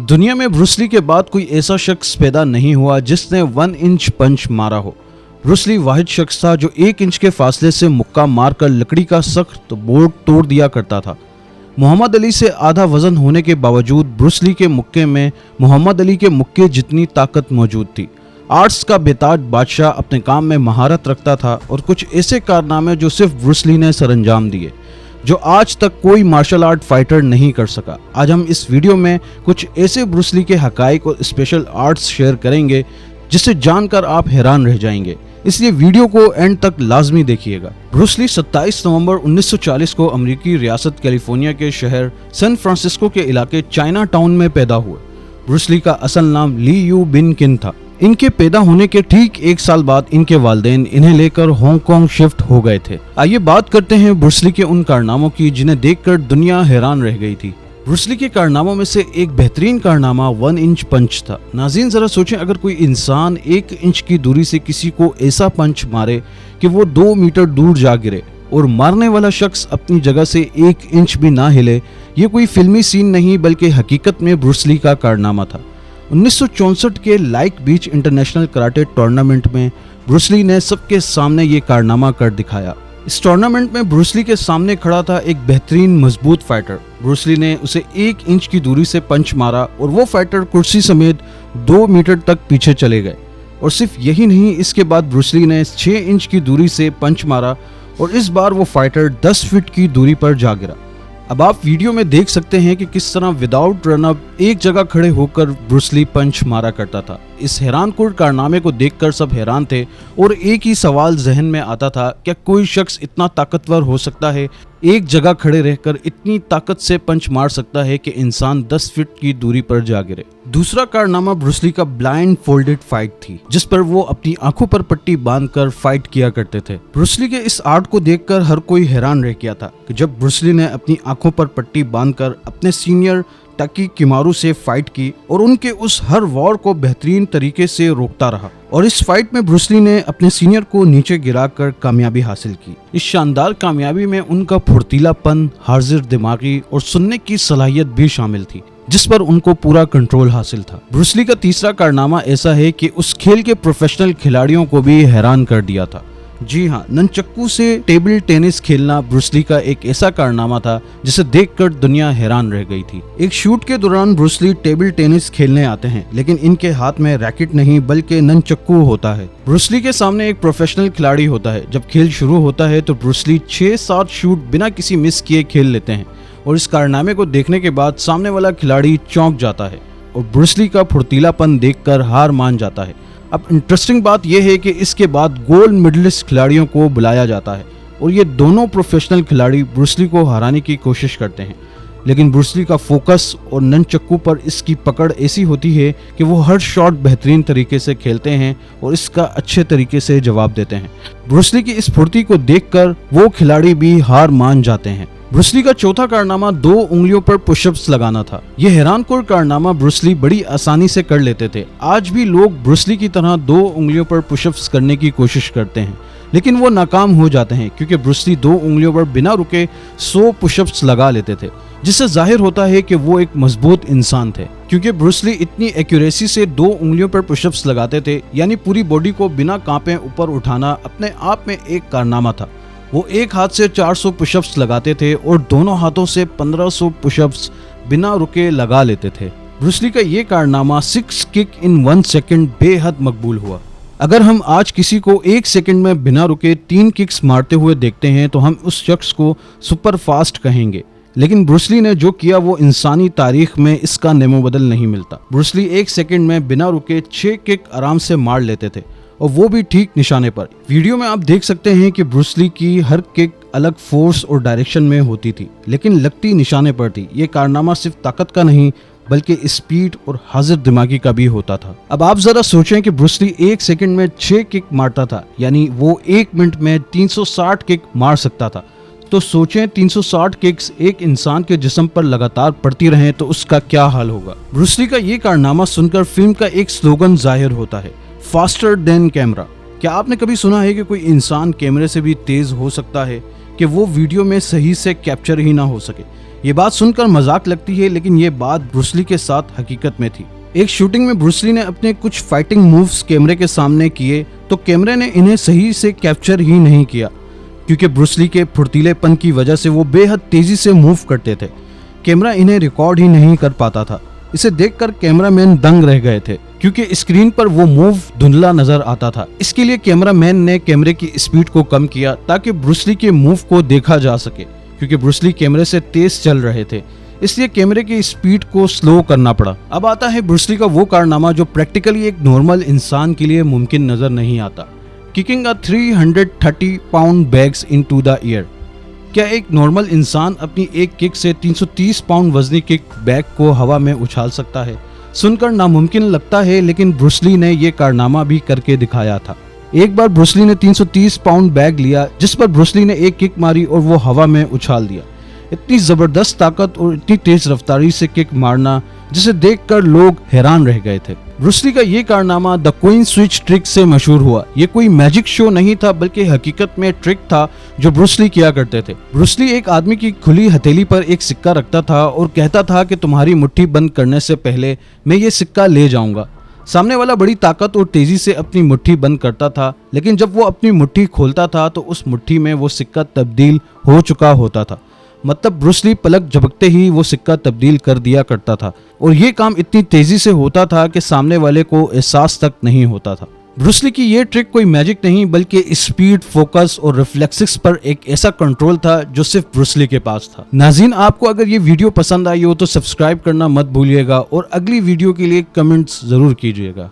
दुनिया में Bruce Lee के बाद कोई ऐसा शख्स पैदा नहीं हुआ जिसने 1 इंच पंच मारा हो। ब्रूस ली वाहिद शख्स था जो 1 इंच के फासले से मुक्का मारकर लकड़ी का सख्त बोर्ड तोड़ दिया करता था। मोहम्मद अली से आधा वजन होने के बावजूद ब्रूस ली के मुक्के में मोहम्मद अली के मुक्के जितनी ताकत मौजूद थी। आर्ट्स का बेताज बादशाह अपने काम में महारत रखता था और कुछ ऐसे कारनामे जो सिर्फ ब्रूस ली ने सरअंजाम दिए, जो आज तक कोई मार्शल आर्ट फाइटर नहीं कर सका। आज हम इस वीडियो में कुछ ऐसे ब्रूस ली के हकाइक और स्पेशल आर्ट्स शेयर करेंगे जिसे जानकर आप हैरान रह जाएंगे, इसलिए वीडियो को एंड तक लाजमी देखिएगा। ब्रूस ली 27 नवंबर 1940 को अमेरिकी रियासत कैलिफोर्निया के शहर सैन फ्रांसिस्को के इलाके चाइना टाउन में पैदा हुए। ब्रूस ली का असल नाम ली यू बिन किन था। इनके पैदा होने के ठीक 1 साल बाद इनके वालिदैन इन्हें लेकर हांगकांग शिफ्ट हो गए थे। आइए बात करते हैं ब्रूस ली के उन कारनामों की जिन्हें देखकर दुनिया हैरान रह गई थी। ब्रूस ली के कारनामों में से एक बेहतरीन कारनामा 1 इंच पंच था। नाज़रीन जरा सोचें, अगर कोई इंसान 1 इंच की दूरी से किसी को ऐसा पंच मारे कि वो 2 मीटर दूर जा गिरे और मारने वाला शख्स अपनी जगह से 1 इंच भी ना हिले, ये कोई फिल्मी सीन नहीं बल्कि हकीकत में ब्रूस ली का कारनामा था। 1964 के लाइक बीच इंटरनेशनल कराटे टूर्नामेंट में ब्रूस ली ने सबके सामने ये कारनामा कर दिखाया। इस टूर्नामेंट में ब्रूस ली के सामने खड़ा था एक बेहतरीन मजबूत फाइटर। ब्रूस ली ने उसे 1 इंच की दूरी से पंच मारा और वो फाइटर कुर्सी समेत 2 मीटर तक पीछे चले गए। और सिर्फ यही नहीं, इसके बाद ब्रूस ली ने 6 इंच की दूरी से पंच मारा और इस बार वो फाइटर 10 फीट की दूरी पर जा गिरा। अब आप वीडियो में देख सकते हैं कि किस तरह विदाउट रनअप एक जगह खड़े होकर ब्रूस ली पंच मारा करता था। इस हैरानकुन कारनामे को देखकर सब हैरान थे और एक ही सवाल जहन में आता था, क्या कोई शख्स इतना ताकतवर हो सकता है, एक जगह खड़े रहकर इतनी ताकत से पंच मार सकता है कि इंसान 10 फीट की दूरी पर जा गिरे। दूसरा कारनामा ब्रूस ली का ब्लाइंड फोल्डेड फाइट थी, जिस पर वो अपनी आंखों पर पट्टी बांधकर फाइट किया करते थे। ब्रूस ली के इस आर्ट को देखकर हर कोई हैरान रह गया था कि जब ब्रूस ली ने अपनी आंखों पर पट्टी बांधकर अपने सीनियर टाकी किमारू से फाइट की और उनके उस हर वॉर को बेहतरीन तरीके से रोकता रहा। और इस फाइट में ब्रूस ली ने अपने सीनियर को नीचे गिराकर कामयाबी हासिल की। इस शानदार कामयाबी में उनका फुर्तीलापन, हाजिर दिमागी और सुनने की सलाहियत भी शामिल थी, जिस पर उनको पूरा कंट्रोल हासिल था। ब्रूस ली का तीसरा कारनामा ऐसा है कि उस खेल के प्रोफेशनल खिलाड़ियों को भी हैरान कर दिया था। जी हाँ, ननचक्कू से टेबल टेनिस खेलना ब्रूस ली का एक ऐसा कारनामा था जिसे देखकर दुनिया हैरान रह गई थी। एक शूट के दौरान ब्रूस ली टेबल टेनिस खेलने आते हैं, लेकिन इनके हाथ में रैकेट नहीं बल्कि ननचक्कू होता है। ब्रूस ली के सामने एक प्रोफेशनल खिलाड़ी होता है। जब खेल शुरू होता है तो ब्रूस ली 6-7 शूट बिना किसी मिस किए खेल लेते हैं और इस कारनामे को देखने के बाद सामने वाला खिलाड़ी चौंक जाता है और ब्रूस ली का फुर्तीलापन देखकर हार मान जाता है। अब इंटरेस्टिंग बात यह है कि इसके बाद गोल्ड मेडलिस्ट खिलाड़ियों को बुलाया जाता है और ये दोनों प्रोफेशनल खिलाड़ी ब्रूस ली को हराने की कोशिश करते हैं, लेकिन ब्रूस ली का फोकस और ननचक्कू पर इसकी पकड़ ऐसी होती है कि वो हर शॉट बेहतरीन तरीके से खेलते हैं और इसका अच्छे तरीके से जवाब देते हैं। ब्रूस ली की इस फुर्ती को देखकर वो खिलाड़ी भी हार मान जाते हैं। ब्रूस ली का चौथा कारनामा 2 उंगलियों पर पुशअप्स लगाना था। यह हैरानकुन कारनामा ब्रूस ली बड़ी आसानी से कर लेते थे। आज भी लोग ब्रूस ली की तरह 2 उंगलियों पर पुशअप्स करने की कोशिश करते हैं, लेकिन वो नाकाम हो जाते हैं क्योंकि ब्रूस ली 2 उंगलियों पर बिना रुके 100 पुशअप्स लगा लेते थे, जिससे जाहिर होता है कि वो एक मजबूत इंसान थे। क्योंकि ब्रूस ली इतनी एक्यूरेसी से 2 उंगलियों पर पुशअप्स लगाते थे, यानी पूरी बॉडी को बिना कांपे ऊपर उठाना अपने आप में एक कारनामा था। वो एक हाथ से 400 पुशअप्स लगाते थे और दोनों हाथों से 1500 पुशअप्स बिना रुके लगा लेते थे। ब्रूस ली का ये कारनामा 6 किक इन 1 सेकंड बेहद मकबूल हुआ। अगर हम आज किसी को 1 सेकंड में बिना रुके 3 किक्स मारते हुए देखते हैं तो हम उस शख्स को सुपर फास्ट कहेंगे, लेकिन ब्रूस ली ने जो किया वो इंसानी तारीख में इसका नेमोबदल नहीं मिलता। ब्रूस ली 1 सेकंड में बिना रुके 6 किक आराम से मार लेते थे और वो भी ठीक निशाने पर। वीडियो में आप देख सकते हैं कि ब्रूस ली की हर किक अलग फोर्स और डायरेक्शन में होती थी, लेकिन लगती निशाने पर थी। ये कारनामा सिर्फ ताकत का नहीं बल्कि स्पीड और हाजिर दिमागी का भी होता था। अब आप जरा सोचें कि ब्रूस ली 1 सेकंड में 6 किक मारता था, यानी वो 1 मिनट में 360 किक मार सकता था। तो सोचें 360 किक्स एक इंसान के जिस्म पर लगातार पड़ती रहें तो उसका क्या हाल होगा। ब्रूस ली का ये कारनामा सुनकर फिल्म का एक स्लोगन जाहिर होता है, फास्टर देन कैमरा। क्या आपने कभी सुना है कि कोई इंसान कैमरे से भी तेज हो सकता है कि वो वीडियो में सही से कैप्चर ही ना हो सके? ये बात सुनकर मजाक लगती है, लेकिन ये बात ब्रूस ली के साथ हकीकत में थी। एक शूटिंग में ब्रूस ली ने अपने कुछ फाइटिंग मूव्स कैमरे के सामने किए तो कैमरे ने इन्हें सही से कैप्चर ही नहीं किया, क्योंकि ब्रूस ली के फुर्तीलेपन की वजह से वो बेहद तेजी से मूव करते थे। कैमरा इन्हें रिकॉर्ड ही नहीं कर पाता था। इसे देखकर कैमरामैन दंग रह गए थे, क्योंकि स्क्रीन पर वो मूव धुंधला नजर आता था। इसके लिए कैमरामैन ने कैमरे की स्पीड को कम किया ताकि ब्रूस ली के मूव को देखा जा सके, क्योंकि ब्रूस ली कैमरे से तेज चल रहे थे, इसलिए कैमरे की स्पीड को स्लो करना पड़ा। अब आता है ब्रूस ली का वो कारनामा जो प्रैक्टिकली एक नॉर्मल इंसान के लिए मुमकिन नजर नहीं आता। Kicking a 330 pound bags into the air. क्या एक नॉर्मल इंसान अपनी एक किक से 330 पाउंड वजनी किक बैग को हवा में उछाल सकता है? सुनकर नामुमकिन लगता है, लेकिन ब्रूस ली ने ये कारनामा भी करके दिखाया था। एक बार ब्रूस ली ने 330 पाउंड बैग लिया, जिस पर ब्रूस ली ने एक किक मारी और वो हवा में उछाल दिया। इतनी जबरदस्त ताकत और इतनी तेज रफ्तारी से किक मारना, जिसे देखकर लोग हैरान रह गए थे। ब्रूस ली का ये कारनामा द क्वीन स्विच ट्रिक से मशहूर हुआ। ये कोई मैजिक शो नहीं था, बल्कि हकीकत में ट्रिक था जो ब्रूस ली किया करते थे। ब्रूस ली एक आदमी की खुली हथेली पर एक सिक्का रखता था और कहता था कि तुम्हारी मुट्ठी बंद करने से पहले मैं ये सिक्का ले जाऊंगा। सामने वाला बड़ी ताकत और तेजी से अपनी मुट्ठी बंद करता था, लेकिन जब वो अपनी मुट्ठी खोलता था तो उस मुट्ठी में वो सिक्का तब्दील हो चुका होता था। मतलब ब्रूस ली पलक झपकते ही वो सिक्का तब्दील कर दिया करता था, और ये काम इतनी तेजी से होता था कि सामने वाले को एहसास तक नहीं होता था। ब्रूस ली की ये ट्रिक कोई मैजिक नहीं, बल्कि स्पीड, फोकस और रिफ्लेक्सिस पर एक ऐसा कंट्रोल था जो सिर्फ ब्रूस ली के पास था। नाज़रीन, आपको अगर ये वीडियो पसंद आई हो तो सब्सक्राइब करना मत भूलिएगा और अगली वीडियो के लिए कमेंट्स जरूर कीजिएगा।